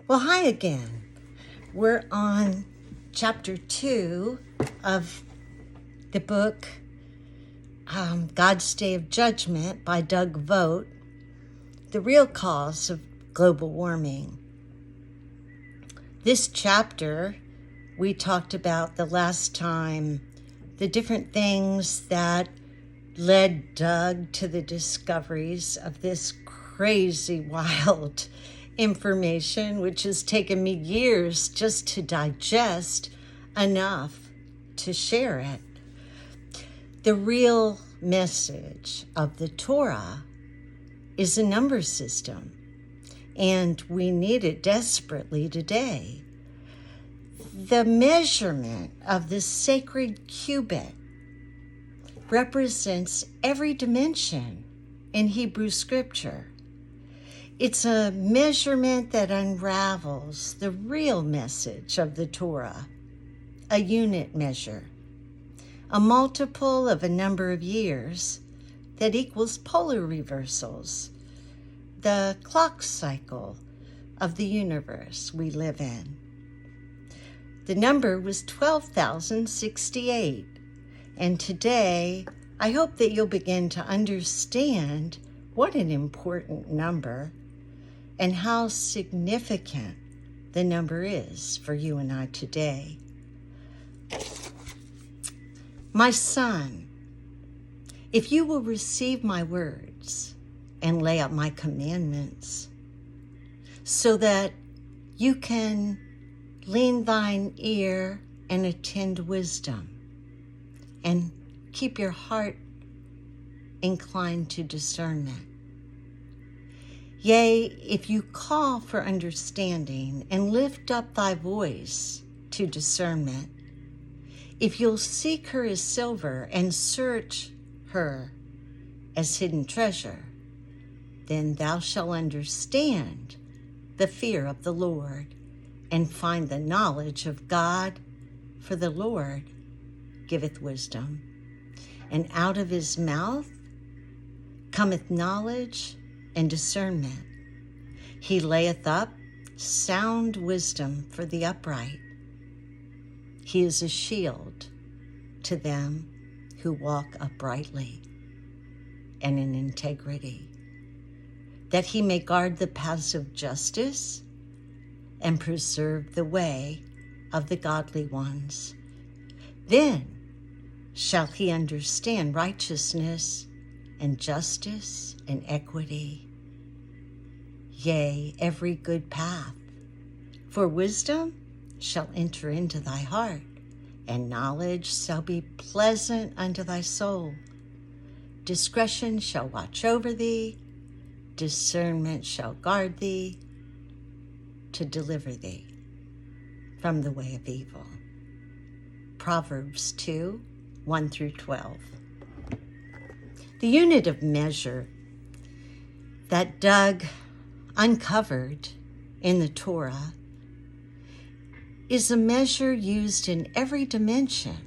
Well, hi again. We're on chapter 2 of the book God's Day of Judgment by Doug Vogt, The Real Cause of Global Warming. This chapter, we talked about the last time, the different things that led Doug to the discoveries of this crazy, wild information, which has taken me years just to digest enough to share it. The real message of the Torah is a number system, and we need it desperately today. The measurement of the sacred cubit represents every dimension in Hebrew scripture. It's a measurement that unravels the real message of the Torah, a unit measure, a multiple of a number of years that equals polar reversals, the clock cycle of the universe we live in. The number was 12,068, and today I hope that you'll begin to understand what an important number and how significant the number is for you and I today. My son, if you will receive my words and lay up my commandments, so that you can lean thine ear and attend wisdom, and keep your heart inclined to discernment. Yea, if you call for understanding and lift up thy voice to discernment, if you'll seek her as silver and search her as hidden treasure, then thou shalt understand the fear of the Lord and find the knowledge of God, for the Lord giveth wisdom. And out of his mouth cometh knowledge and discernment. He layeth up sound wisdom for the upright. He is a shield to them who walk uprightly and in integrity, that he may guard the paths of justice and preserve the way of the godly ones. Then shall he understand righteousness and justice and equity, yea, every good path. For wisdom shall enter into thy heart, and knowledge shall be pleasant unto thy soul. Discretion shall watch over thee, discernment shall guard thee, to deliver thee from the way of evil. Proverbs 2, 1 through 12. The unit of measure that Doug uncovered in the Torah is a measure used in every dimension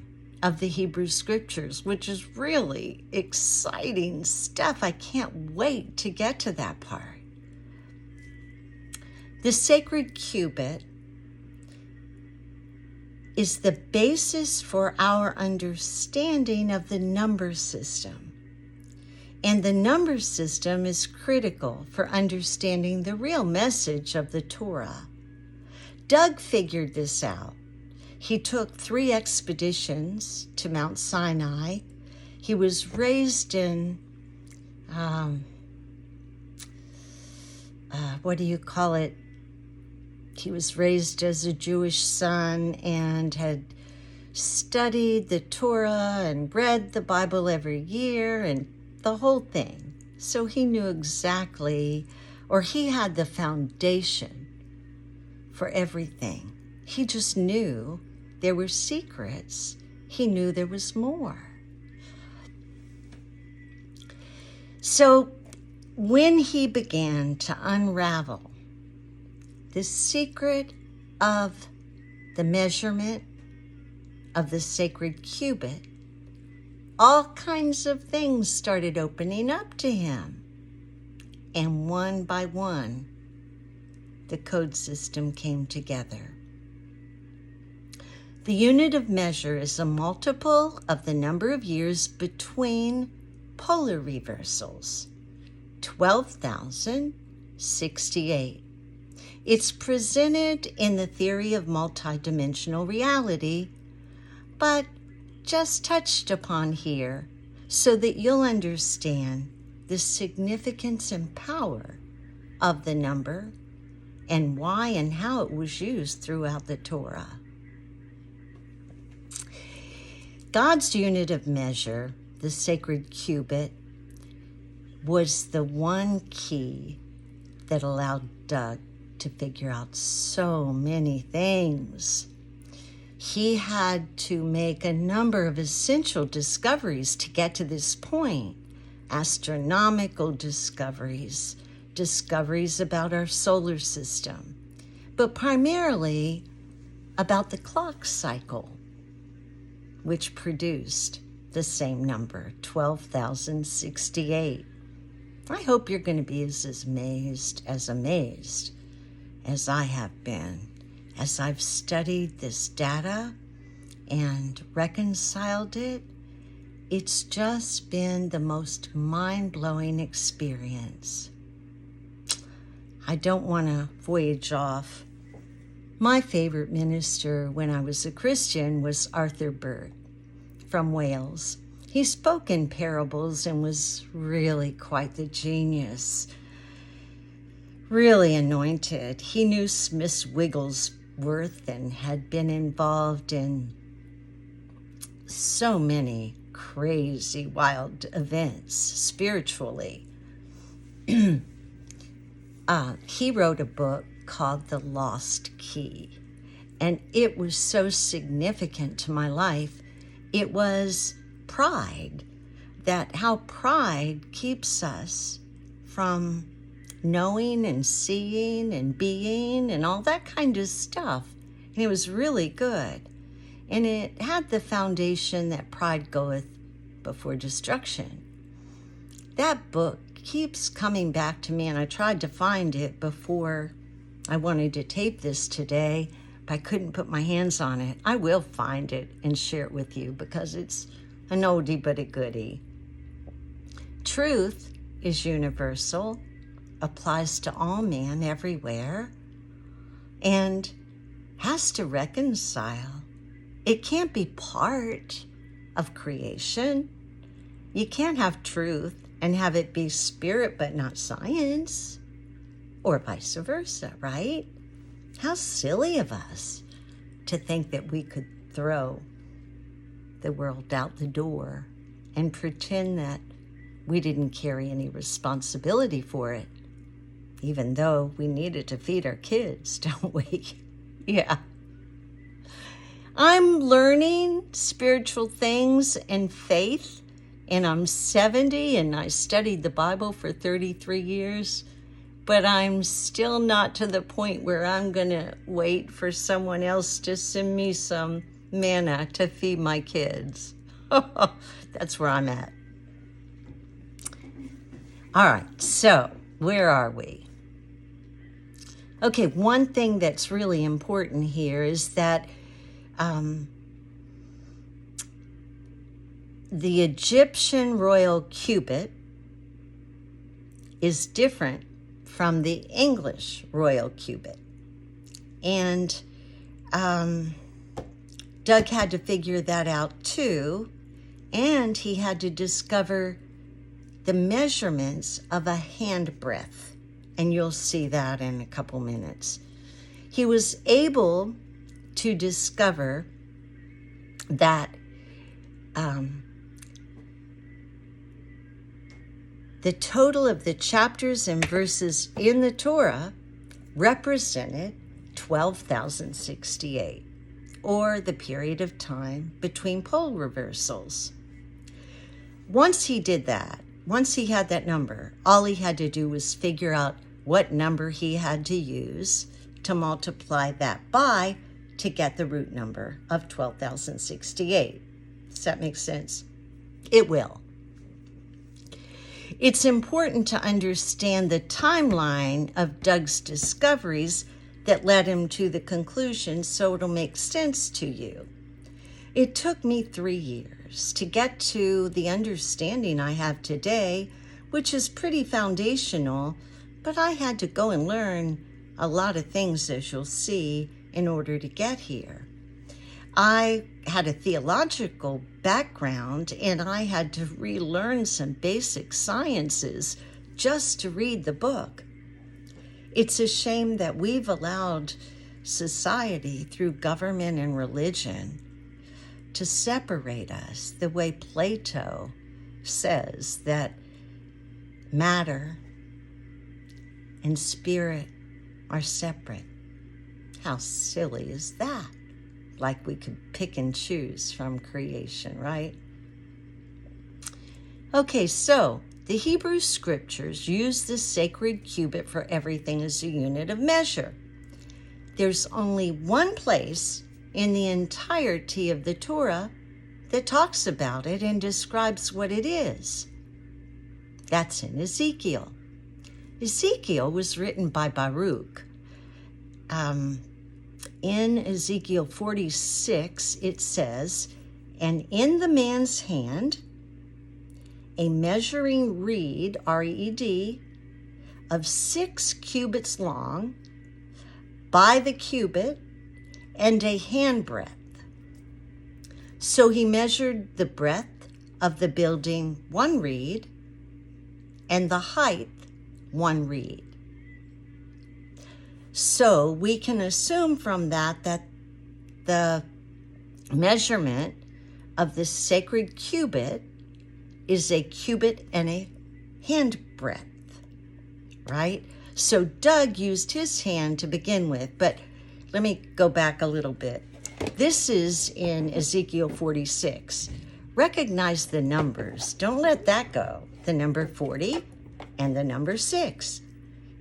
of the Hebrew scriptures, which is really exciting stuff. I can't wait to get to that part. The sacred cubit is the basis for our understanding of the number system. And the number system is critical for understanding the real message of the Torah. Doug figured this out. He took 3 expeditions to Mount Sinai. He was raised in, He was raised as a Jewish son and had studied the Torah and read the Bible every year and the whole thing. So he knew exactly, or he had the foundation for everything. He just knew there were secrets. He knew there was more. So when he began to unravel the secret of the measurement of the sacred cubit, all kinds of things started opening up to him. And one by one, the code system came together. The unit of measure is a multiple of the number of years between polar reversals, 12,068. It's presented in the theory of multidimensional reality, but just touched upon here so that you'll understand the significance and power of the number and why and how it was used throughout the Torah. God's unit of measure, the sacred cubit, was the one key that allowed Doug to figure out so many things. He had to make a number of essential discoveries to get to this point. Astronomical discoveries, discoveries about our solar system, but primarily about the clock cycle, which produced the same number, 12,068. I hope you're going to be as amazed as I have been as I've studied this data and reconciled it. It's just been the most mind-blowing experience. I don't want to voyage off. My favorite minister when I was a Christian was Arthur Burt from Wales. He spoke in parables and was really quite the genius. Really anointed. He knew Smith Wigglesworth and had been involved in so many crazy, wild events spiritually. He wrote a book called The Lost Key, and it was so significant to my life. It was pride, that how pride keeps us from knowing and seeing and being and all that kind of stuff. And it was really good. And it had the foundation that pride goeth before destruction. That book keeps coming back to me, and I tried to find it before I wanted to tape this today, but I couldn't put my hands on it. I will find it and share it with you because it's an oldie but a goodie. Truth is universal, applies to all men everywhere, and has to reconcile. It can't be part of creation. You can't have truth and have it be spirit but not science, or vice versa, right? How silly of us to think that we could throw the world out the door and pretend that we didn't carry any responsibility for it, even though we needed to feed our kids, don't we? Yeah. I'm learning spiritual things and faith, and I'm 70 and I studied the Bible for 33 years, but I'm still not to the point where I'm going to wait for someone else to send me some manna to feed my kids. That's where I'm at. All right, so where are we? Okay, one thing that's really important here is that the Egyptian royal cubit is different from the English royal cubit. And Doug had to figure that out too, and he had to discover the measurements of a handbreadth, and you'll see that in a couple minutes. He was able to discover that the total of the chapters and verses in the Torah represented 12,068, or the period of time between pole reversals. Once he did that, once he had that number, all he had to do was figure out what number he had to use to multiply that by to get the root number of 12,068. Does that make sense? It will. It's important to understand the timeline of Doug's discoveries that led him to the conclusion so it'll make sense to you. It took me 3 years to get to the understanding I have today, which is pretty foundational, but I had to go and learn a lot of things, as you'll see, in order to get here. I had a theological background, and I had to relearn some basic sciences just to read the book. It's a shame that we've allowed society through government and religion to separate us the way Plato says that matter and spirit are separate. How silly is that? Like we could pick and choose from creation, right? Okay, so the Hebrew scriptures use the sacred cubit for everything as a unit of measure. There's only one place in the entirety of the Torah that talks about it and describes what it is. That's in Ezekiel. Ezekiel was written by Baruch. In Ezekiel 46, it says, "And in the man's hand, a measuring reed, R-E-E-D, of 6 cubits long by the cubit and a handbreadth. So he measured the breadth of the building 1 reed and the height 1 reed. So we can assume from that the measurement of the sacred cubit is a cubit and a handbreadth, right? So Doug used his hand to begin with, but let me go back a little bit. This is in Ezekiel 46. Recognize the numbers. Don't let that go. The number 40 and the number 6.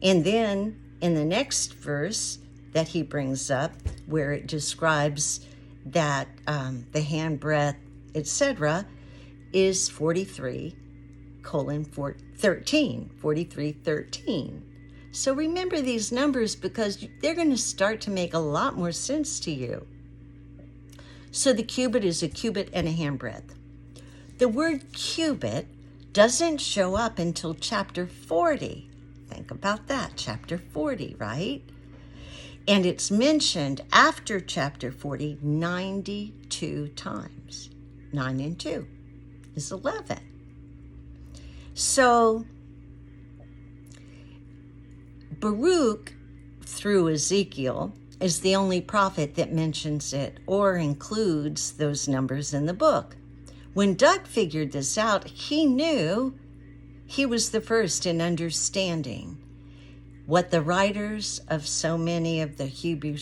And then in the next verse that he brings up, where it describes that the handbreadth, etc., is 43:13. So remember these numbers because they're going to start to make a lot more sense to you. So the cubit is a cubit and a handbreadth. The word cubit doesn't show up until chapter 40. Think about that, chapter 40, right? And it's mentioned after chapter 40 92 times. 9 and 2 is 11. So Baruch, through Ezekiel, is the only prophet that mentions it or includes those numbers in the book. When Doug figured this out, he knew he was the first in understanding what the writers of so many of the Hebrew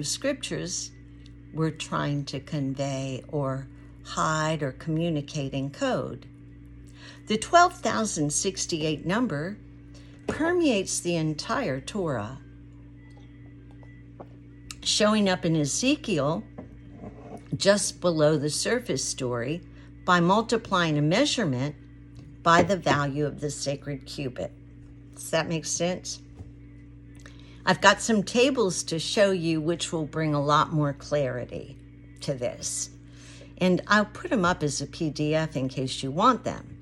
scriptures were trying to convey or hide or communicate in code. The 12,068 number permeates the entire Torah, showing up in Ezekiel just below the surface story by multiplying a measurement by the value of the sacred cubit. Does that make sense? I've got some tables to show you which will bring a lot more clarity to this. And I'll put them up as a PDF in case you want them.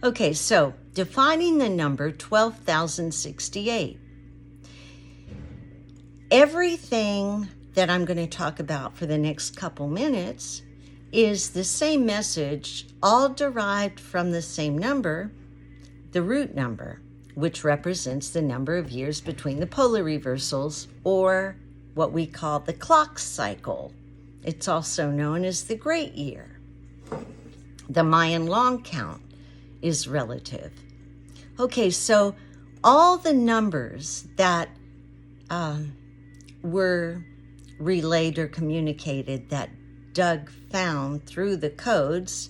Okay, so defining the number 12,068. Everything that I'm going to talk about for the next couple minutes is the same message, all derived from the same number, the root number, which represents the number of years between the polar reversals, or what we call the clock cycle. It's also known as the great year. The Mayan long count is relative. Okay, so all the numbers that were relayed or communicated that Doug found through the codes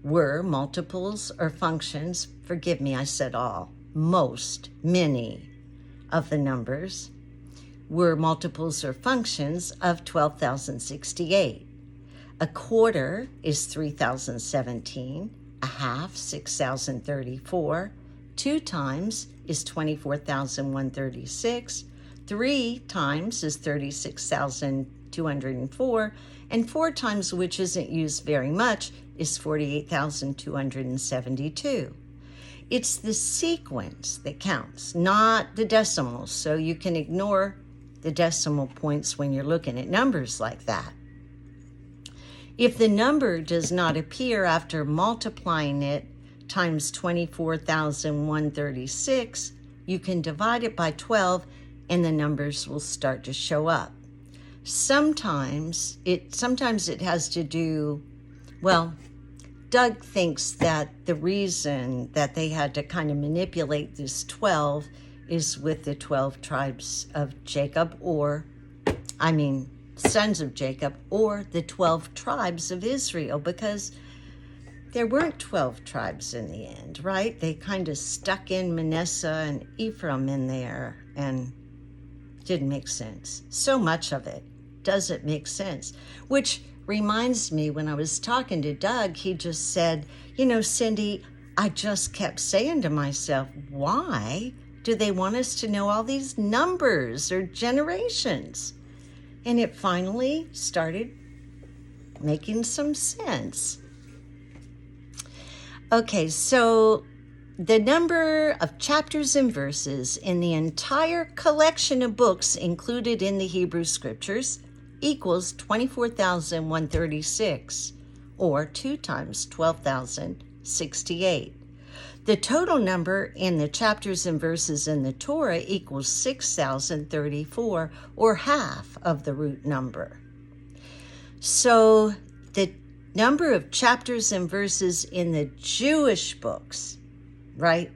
were multiples or functions. Forgive me, I said all. Many of the numbers were multiples or functions of 12,068. A quarter is 3,017. A half, 6,034. 2 times is 24,136. 3 times is 36,204. And 4 times, which isn't used very much, is 48,272. It's the sequence that counts, not the decimals. So you can ignore the decimal points when you're looking at numbers like that. If the number does not appear after multiplying it times 24,136, you can divide it by 12 and the numbers will start to show up. Sometimes it has to do, well, Doug thinks that the reason that they had to kind of manipulate this 12 is with the 12 tribes of Jacob, sons of Jacob, or the 12 tribes of Israel, because there weren't 12 tribes in the end, right? They kind of stuck in Manasseh and Ephraim in there, and didn't make sense. So much of it doesn't make sense, which reminds me, when I was talking to Doug, he just said, Cindy, I just kept saying to myself, why do they want us to know all these numbers or generations? And it finally started making some sense. Okay, so the number of chapters and verses in the entire collection of books included in the Hebrew Scriptures equals 24,136, or 2 times 12,068. The total number in the chapters and verses in the Torah equals 6,034, or half of the root number. So the number of chapters and verses in the Jewish books, right?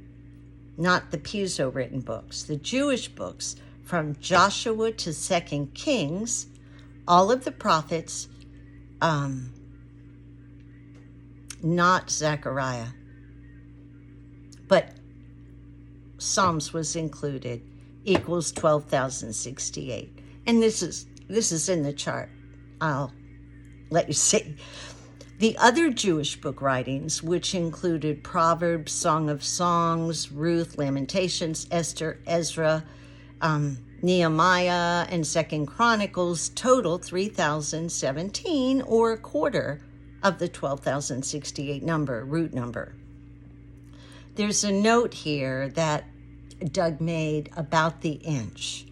Not the Piso written books, the Jewish books from Joshua to 2 Kings, all of the prophets, not Zechariah, but Psalms was included, equals 12,068. And this is in the chart. I'll let you see. The other Jewish book writings, which included Proverbs, Song of Songs, Ruth, Lamentations, Esther, Ezra, Nehemiah, and 2 Chronicles, total 3,017, or a quarter of the 12,068 root number. There's a note here that Doug made about the inch.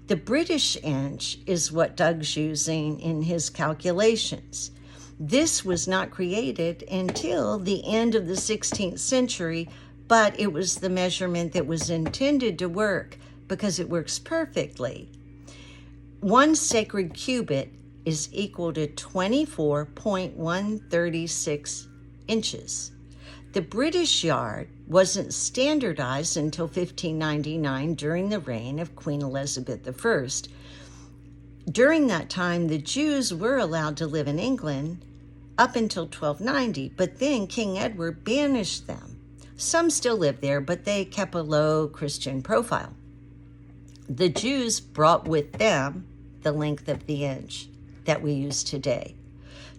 The British inch is what Doug's using in his calculations. This was not created until the end of the 16th century, but it was the measurement that was intended to work because it works perfectly. 1 sacred cubit is equal to 24.136 inches. The British yard wasn't standardized until 1599 during the reign of Queen Elizabeth I. During that time, the Jews were allowed to live in England up until 1290, but then King Edward banished them. Some still live there, but they kept a low Christian profile. The Jews brought with them the length of the inch that we use today.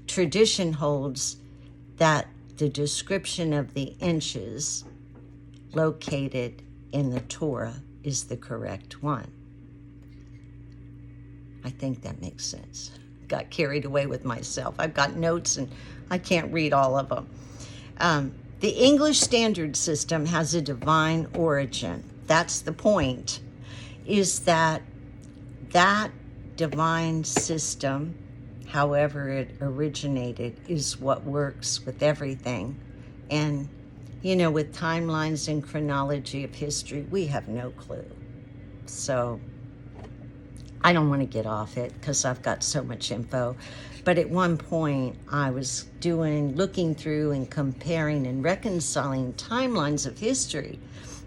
Tradition holds that the description of the inches located in the Torah is the correct one. I think that makes sense. Got carried away with myself. I've got notes and I can't read all of them. The English Standard System has a divine origin. That's the point, is that divine system, however it originated, is what works with everything. And, with timelines and chronology of history, we have no clue. So I don't want to get off it because I've got so much info. But at one point I was looking through and comparing and reconciling timelines of history.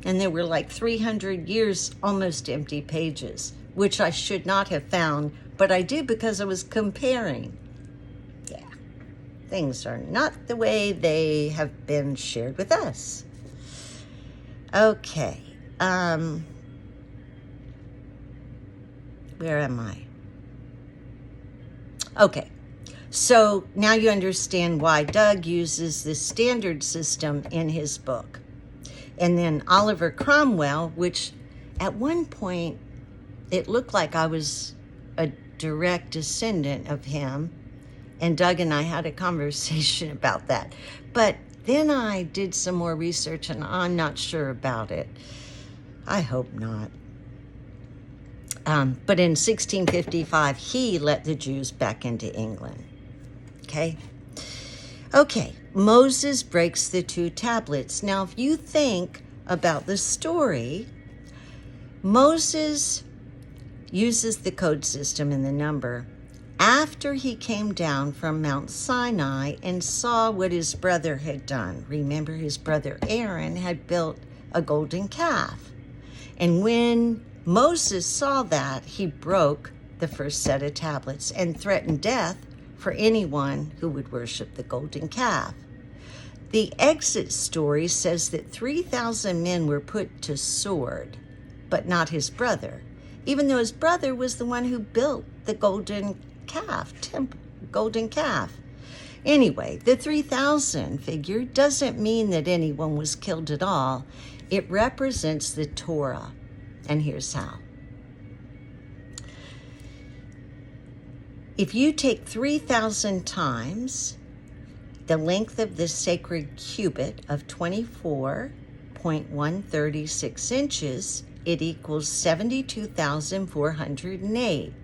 And there were like 300 years, almost empty pages, which I should not have found, but I did because I was comparing. Yeah, things are not the way they have been shared with us. Okay. Where am I? Okay. So now you understand why Doug uses the standard system in his book. And then Oliver Cromwell, which at one point it looked like I was a direct descendant of him, and Doug and I had a conversation about that. But then I did some more research, and I'm not sure about it. I hope not. But in 1655, he let the Jews back into England. Okay, Moses breaks the 2 tablets. Now, if you think about the story, Moses uses the code system and the number after he came down from Mount Sinai and saw what his brother had done. Remember, his brother Aaron had built a golden calf. And when Moses saw that, he broke the first set of tablets and threatened death for anyone who would worship the golden calf. The exit story says that 3,000 men were put to sword, but not his brother, even though his brother was the one who built the golden calf. Anyway, the 3,000 figure doesn't mean that anyone was killed at all. It represents the Torah, and here's how. If you take 3,000 times the length of the sacred cubit of 24.136 inches, it equals 72,408.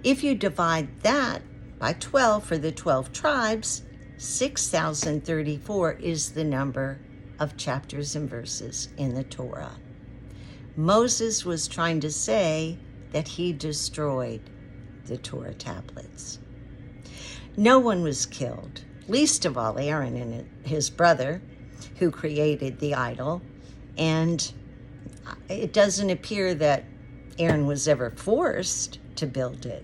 If you divide that by 12 for the 12 tribes, 6,034 is the number of chapters and verses in the Torah. Moses was trying to say that he destroyed the Torah tablets. No one was killed, least of all Aaron and his brother, who created the idol, and it doesn't appear that Aaron was ever forced to build it.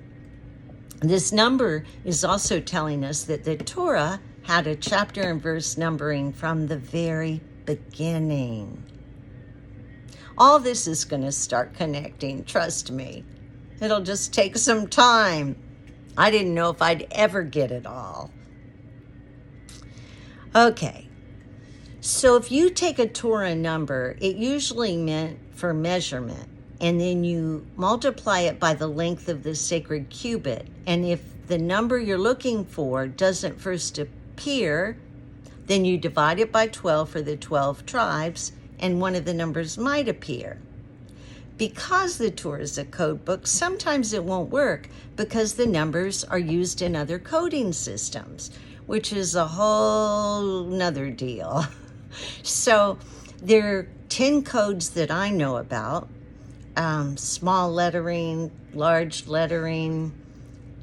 This number is also telling us that the Torah had a chapter and verse numbering from the very beginning. All this is going to start connecting, trust me. It'll just take some time. I didn't know if I'd ever get it all. Okay, so if you take a Torah number, it usually meant for measurement, and then you multiply it by the length of the sacred cubit. And if the number you're looking for doesn't first appear, then you divide it by 12 for the 12 tribes, and one of the numbers might appear. Because the Torah is a code book, sometimes it won't work because the numbers are used in other coding systems, which is a whole nother deal. So there are 10 codes that I know about: small lettering, large lettering,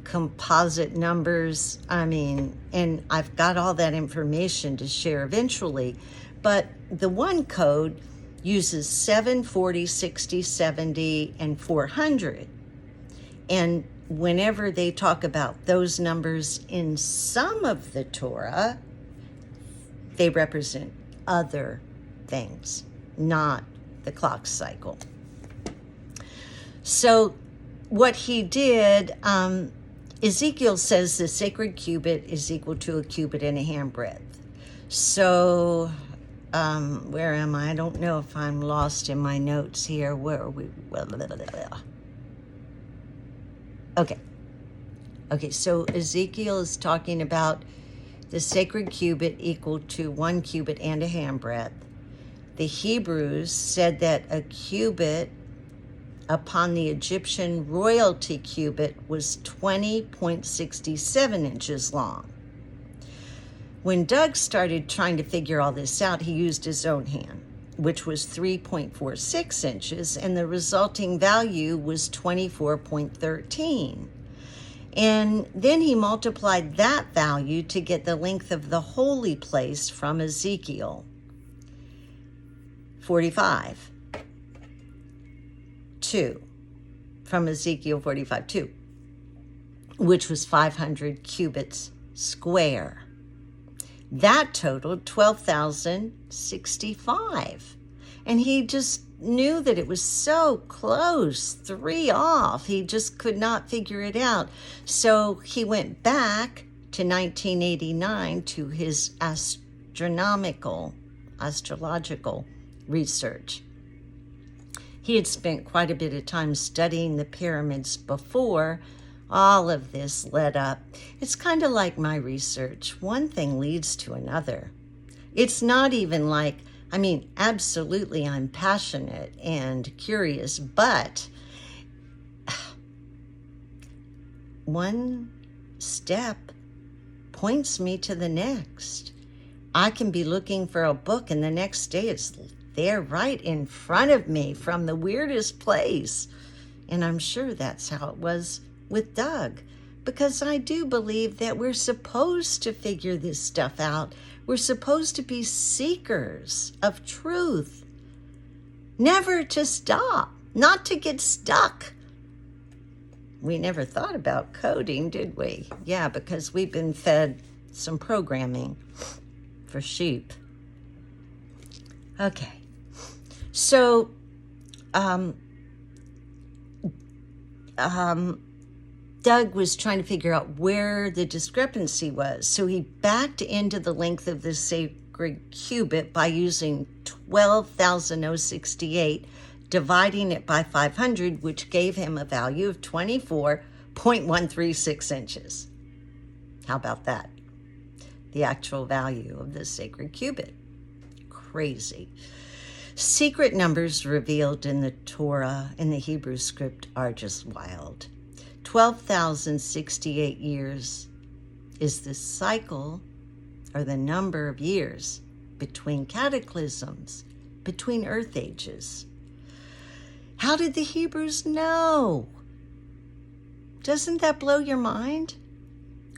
composite numbers. And I've got all that information to share eventually. But the one code uses 7, 40, 60, 70, and 400. And whenever they talk about those numbers in some of the Torah, they represent other things, not the clock cycle. So what he did, Ezekiel says the sacred cubit is equal to a cubit and a handbreadth. So where am I? I don't know if I'm lost in my notes here. Where are we? Okay, so Ezekiel is talking about the sacred cubit equal to 1 cubit and a handbreadth. The Hebrews said that a cubit upon the Egyptian royalty cubit was 20.67 inches long. When Doug started trying to figure all this out, he used his own hand, which was 3.46 inches, and the resulting value was 24.13. And then he multiplied that value to get the length of the holy place from Ezekiel 45, 2, from Ezekiel 45, 2, which was 500 cubits square. That totaled 12,065. And he just knew that it was so close, 3 off. He just could not figure it out. So he went back to 1989 to his astrological research. He had spent quite a bit of time studying the pyramids before all of this led up. It's kind of like my research. One thing leads to another. It's not even like, absolutely I'm passionate and curious, but one step points me to the next. I can be looking for a book and the next day it's there right in front of me from the weirdest place. And I'm sure that's how it was with Doug, because I do believe that we're supposed to figure this stuff out. We're supposed to be seekers of truth, never to stop, not to get stuck. We never thought about coding, did we? Yeah, because we've been fed some programming for sheep. Okay. So, Doug was trying to figure out where the discrepancy was. So he backed into the length of the sacred cubit by using 12,068, dividing it by 500, which gave him a value of 24.136 inches. How about that? The actual value of the sacred cubit. Crazy. Secret numbers revealed in the Torah and the Hebrew script are just wild. 12,068 years is the cycle or the number of years between cataclysms, between earth ages. How did the Hebrews know? Doesn't that blow your mind?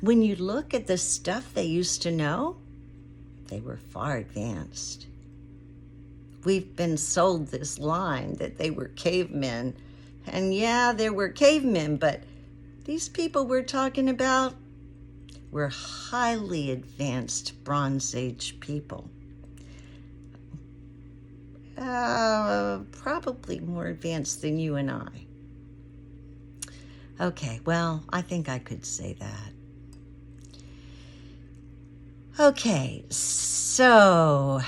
When you look at the stuff they used to know, they were far advanced. We've been sold this line that they were cavemen. And yeah, there were cavemen, but these people we're talking about were highly advanced Bronze Age people. Probably more advanced than you and I. Okay, well, I think I could say that. Okay, so,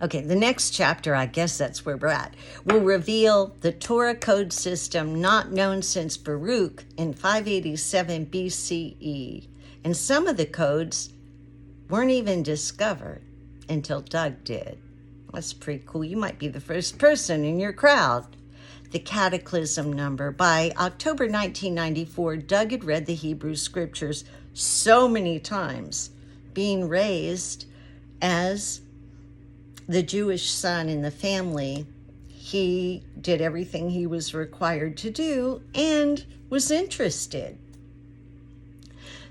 okay, the next chapter, I guess that's where we're at, will reveal the Torah code system not known since Baruch in 587 BCE. And some of the codes weren't even discovered until Doug did. That's pretty cool. You might be the first person in your crowd. The cataclysm number. By October 1994, Doug had read the Hebrew scriptures so many times, being raised as the Jewish son in the family. He did everything he was required to do and was interested.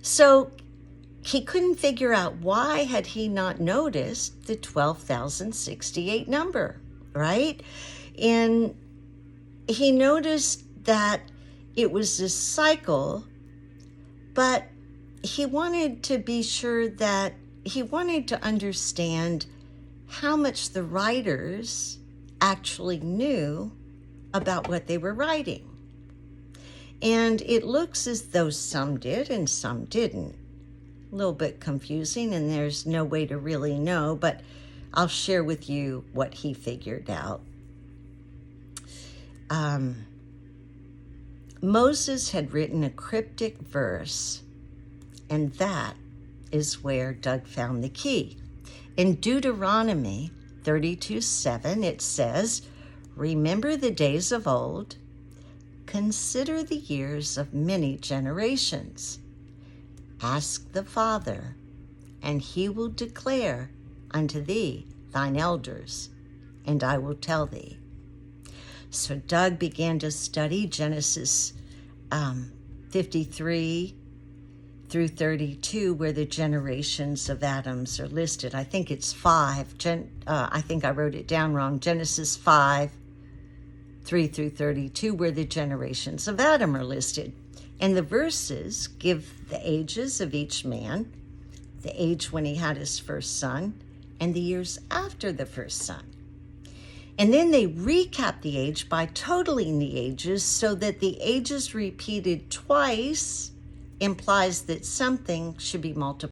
So he couldn't figure out why had he not noticed the 12,068 number, right? And he noticed that it was a cycle, but he wanted to be sure that he wanted to understand how much the writers actually knew about what they were writing. And it looks as though some did and some didn't. A little bit confusing, and there's no way to really know, but I'll share with you what he figured out. Moses had written a cryptic verse, and that is where Doug found the key. In Deuteronomy 32:7, it says, "Remember the days of old, consider the years of many generations. Ask the Father, and he will declare unto thee thine elders, and I will tell thee." So Doug began to study Genesis 53 through 32, where the generations of Adams are listed. I think it's 5. I think I wrote it down wrong. Genesis 5, 3 through 32, where the generations of Adam are listed. And the verses give the ages of each man, the age when he had his first son, and the years after the first son. And then they recap the age by totaling the ages so that the ages repeated twice implies that something should be multiplied